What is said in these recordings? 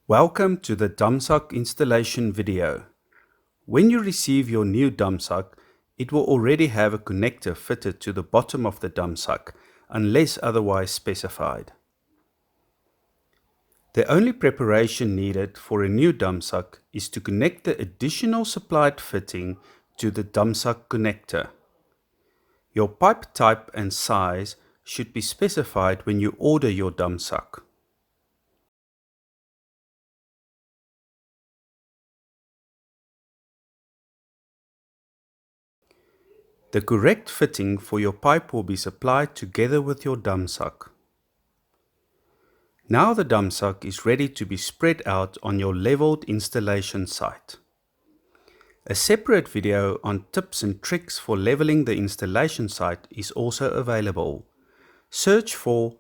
Welcome to the Damsak installation video. When you receive your new Damsak, it will already have a connector fitted to the bottom of the Damsak, unless otherwise specified. The only preparation needed for a new Damsak is to connect the additional supplied fitting to the Damsak connector. Your pipe type and size should be specified when you order your Damsak. The correct fitting for your pipe will be supplied together with your Damsak. Now the Damsak is ready to be spread out on your leveled installation site. A separate video on tips and tricks for leveling the installation site is also available. Search for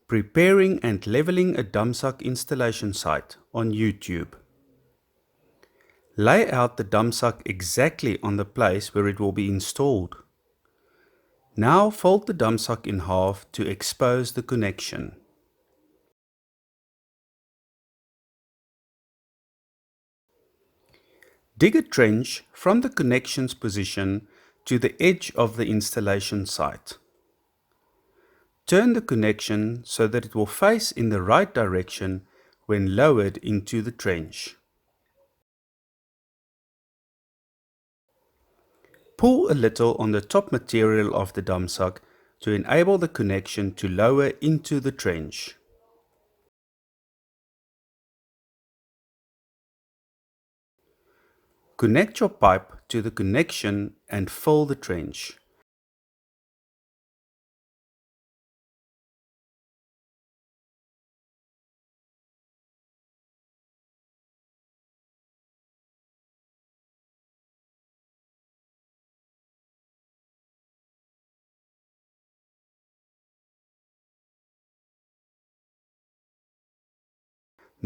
Preparing and Leveling a Damsak Installation Site on YouTube. Lay out the Damsak exactly on the place where it will be installed. Now fold the Damsak in half to expose the connection. Dig a trench from the connections position to the edge of the installation site. Turn the connection so that it will face in the right direction when lowered into the trench. Pull a little on the top material of the Damsak to enable the connection to lower into the trench. Connect your pipe to the connection and fill the trench.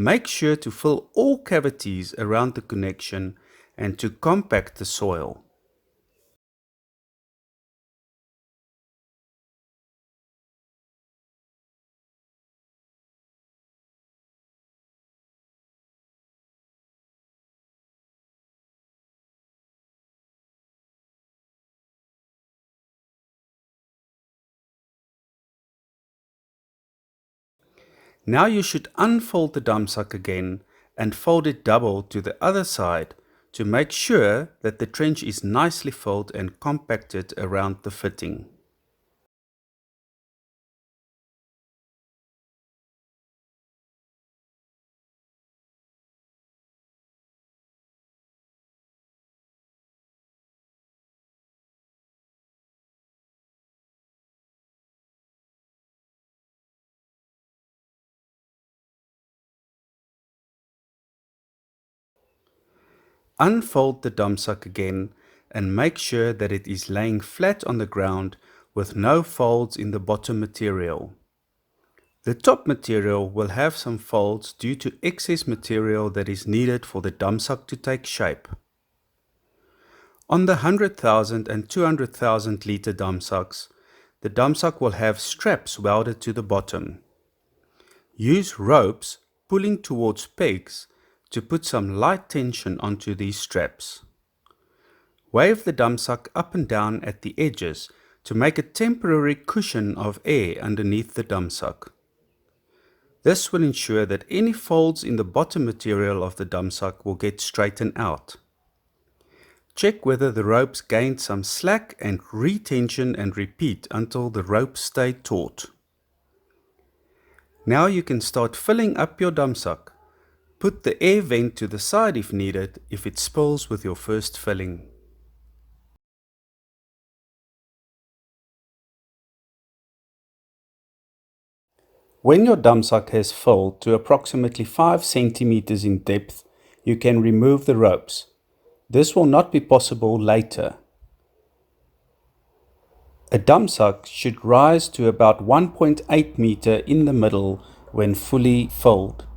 Make sure to fill all cavities around the connection and to compact the soil. Now you should unfold the Damsak again and fold it double to the other side to make sure that the trench is nicely filled and compacted around the fitting. Unfold the Damsak again and make sure that it is laying flat on the ground with no folds in the bottom material. The top material will have some folds due to excess material that is needed for the Damsak to take shape. On the 100,000 and 200,000 litre Damsaks, the Damsak will have straps welded to the bottom. Use ropes pulling towards pegs to put some light tension onto these straps. Wave the Damsak up and down at the edges to make a temporary cushion of air underneath the Damsak. This will ensure that any folds in the bottom material of the Damsak will get straightened out. Check whether the ropes gained some slack and retension and repeat until the ropes stay taut. Now you can start filling up your Damsak. Put the air vent to the side if needed if it spills with your first filling. When your Damsak has filled to approximately 5 cm in depth, you can remove the ropes. This will not be possible later. A Damsak should rise to about 1.8 meter in the middle when fully filled.